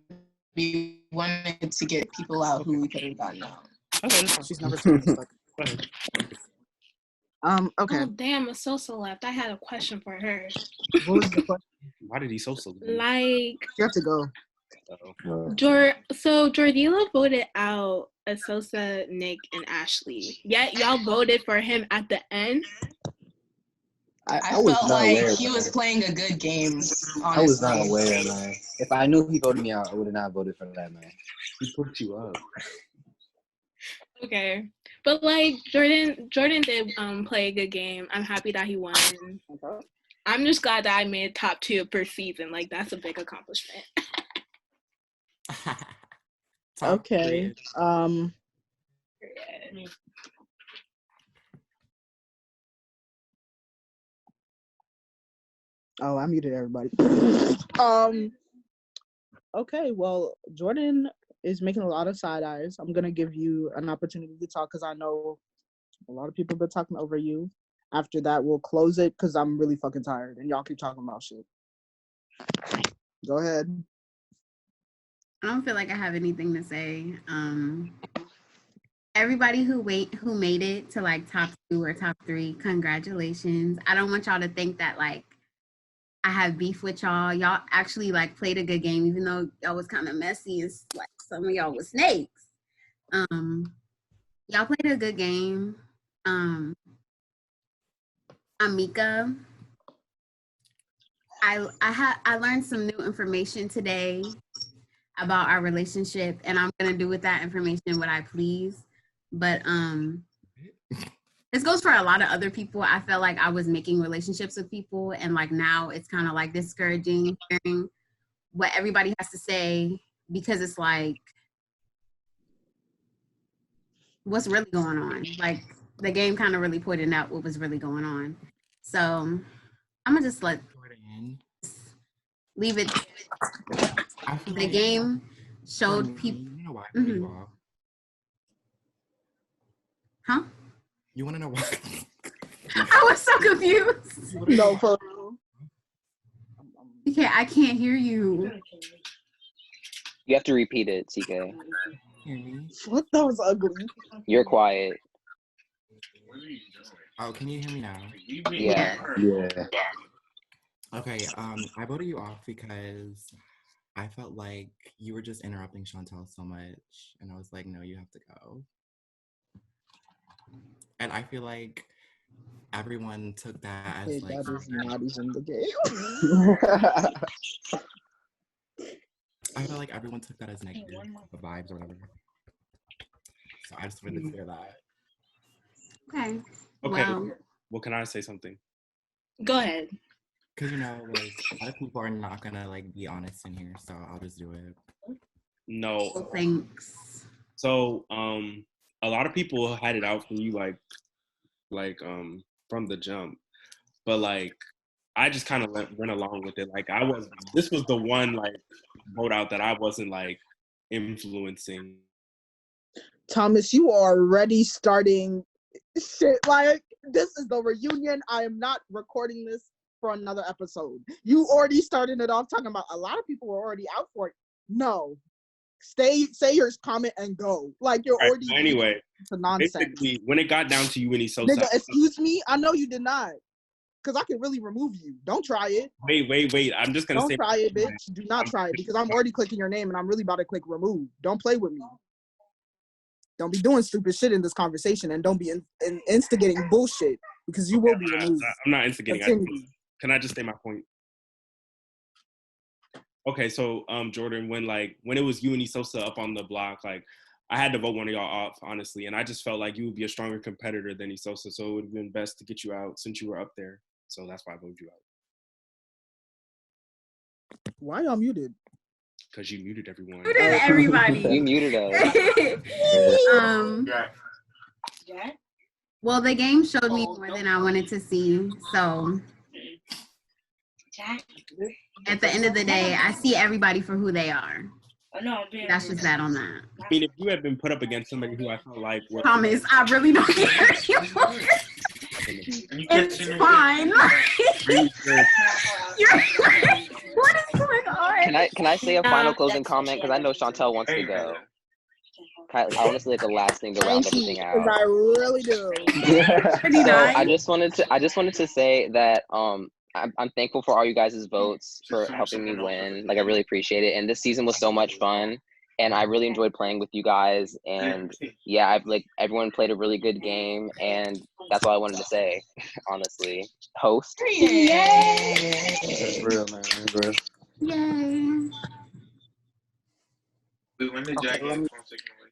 we wanted to get people out who we could have gotten out. Okay, she's never seen this. Okay. Oh, damn, Asosa left. I had a question for her. What was the question? Why did he so? Like, you have to go. So Jordila voted out Asosa, Nick, and Ashley. Yet y'all voted for him at the end. I felt like he was playing a good game. Honestly. I was not aware, man. If I knew he voted me out, I would have not voted for that man. He put you up. Okay, but like Jordan did play a good game. I'm happy that he won. I'm just glad that I made top 2 per season. Like, that's a big accomplishment. Top Okay. three. Oh, I muted everybody. Okay, well, Jordan is making a lot of side eyes. I'm gonna give you an opportunity to talk because I know a lot of people have been talking over you. After that, we'll close it because I'm really fucking tired and y'all keep talking about shit. Go ahead. I don't feel like I have anything to say. Everybody who made it to like top 2 or top 3, congratulations. I don't want y'all to think that like I have beef with y'all. Y'all actually like played a good game, even though y'all was kind of messy and like some of y'all was snakes. Y'all played a good game. Amika, I learned some new information today about our relationship, and I'm gonna do with that information what I please. But this goes for a lot of other people. I felt like I was making relationships with people, and like now it's kind of like discouraging hearing what everybody has to say, because it's like, what's really going on? Like the game kind of really pointed out what was really going on. So I'm gonna just leave it. The game showed people. You know why? Mm-hmm. Huh? You want to know why? I was so confused. No, for real. Okay, I can't hear you. You have to repeat it, CK. What? That was ugly. You're quiet. Oh, can you hear me now? Yeah. Yeah. Okay, I voted you off because I felt like you were just interrupting Chantel so much, and I was like, no, you have to go. And I feel like everyone took that as like, that is not even the game. I feel like everyone took that as negative, the vibes or whatever. So I just wanted to clear that. Okay. Okay. Well, can I say something? Go ahead. Because, you know, like, other people are not going to, like, be honest in here, so I'll just do it. No. Well, thanks. So, a lot of people had it out for you, from the jump. But, like, I just kind of went along with it. Like, this was the one, like, vote out that I wasn't, like, influencing. Thomas, you are already starting shit. Like, this is the reunion. I am not recording this for another episode. You already started it off talking about a lot of people were already out for it. No. Say your comment and go. Like, you're already anyway. It's a nonsense. Basically, when it got down to you and Isosa. Nigga, excuse me? I know you did not. Because I can really remove you. Don't try it. Wait. I'm just going to say. Don't try it, bitch. Do not try it. Because I'm already clicking your name and I'm really about to click remove. Don't play with me. Don't be doing stupid shit in this conversation, and don't be instigating bullshit, because you will be removed. I'm not instigating. Can I just say my point? Okay, so Jordan, when it was you and Isosa up on the block, like, I had to vote one of y'all off, honestly, and I just felt like you would be a stronger competitor than Isosa, so it would have been best to get you out since you were up there. So that's why I voted you out. Why y'all muted? Because you muted everyone. Muted everybody. You muted us. Well, the game showed me more than I wanted to see. So at the end of the day, I see everybody for who they are. That's just that on that. I mean, if you had been put up against somebody who I felt like was... Thomas, I really don't care. It's fine. What is going on? Can I say a final closing comment? Because I know Chantel wants to go. I want to say like the last thing to round everything out. I really do. So I just wanted to say that I'm thankful for all you guys' votes for helping me win. Like, I really appreciate it. And this season was so much fun. And I really enjoyed playing with you guys. And yeah, everyone played a really good game. And that's all I wanted to say, honestly. Host. Yay! That's real, man. That's real. Yay. We win the jacket.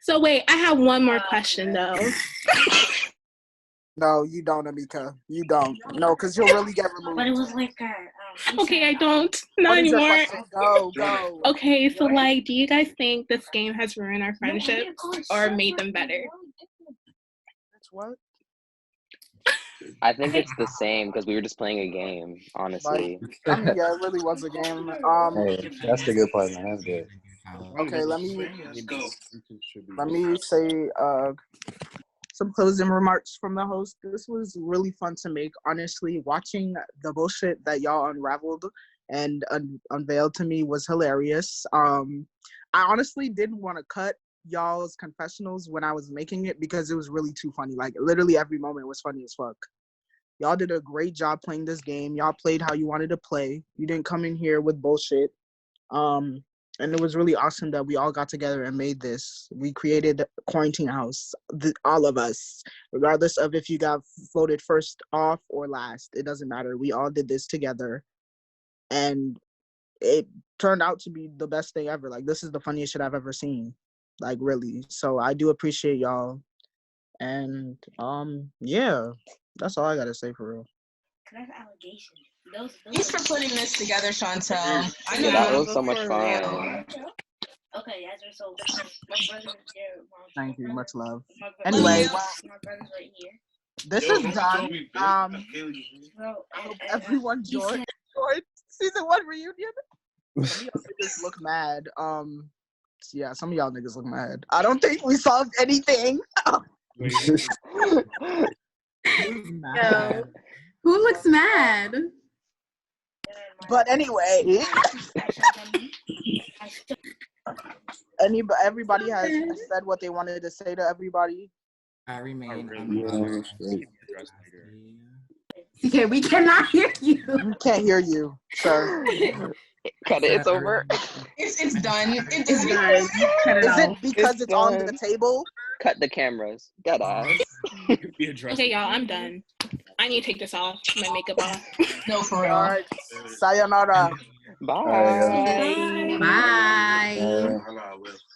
So wait, I have one more question though. No, you don't, Amika. You don't. No, because you'll really get removed. But it was like Okay, I don't. Not What is your anymore. question? Go. Okay, so like, do you guys think this game has ruined our friendships or made them better? What? I think it's the same because we were just playing a game, honestly. I mean, yeah, it really was a game. Hey, that's the good part, man. That's good. Okay, let me say some closing remarks from the host. This was really fun to make. Honestly, watching the bullshit that y'all unraveled and unveiled to me was hilarious. I honestly didn't want to cut y'all's confessionals when I was making it because it was really too funny. Like literally every moment was funny as fuck. Y'all did a great job playing this game. Y'all played how you wanted to play. You didn't come in here with bullshit. And it was really awesome that we all got together and made this. We created Quarantine House, all of us, regardless of if you got voted first off or last. It doesn't matter. We all did this together. And it turned out to be the best thing ever. Like, this is the funniest shit I've ever seen. Like, really. So I do appreciate y'all. And, yeah, that's all I got to say for real. Thanks for putting this together, Chantel. I know Yeah, that was so much fun. Okay, so my brother's there. Thank you. Much love. My Anyway, brother's right here. this is done. I hope everyone enjoyed season 1 reunion. Some of y'all niggas look mad. Yeah, some of y'all niggas look mad. I don't think we solved anything. Yo, who looks mad? But anyway, everybody has said what they wanted to say to everybody. I remain. Okay, we cannot hear you. We can't hear you, sir. Cut it. It's over. It's done. It's done. Cut it Is off. it because it's on the table? Cut the cameras. Dead eyes. Okay, y'all, I'm done. I need to take this off. My makeup off. No, for real. All right. Sayonara. Bye. Bye.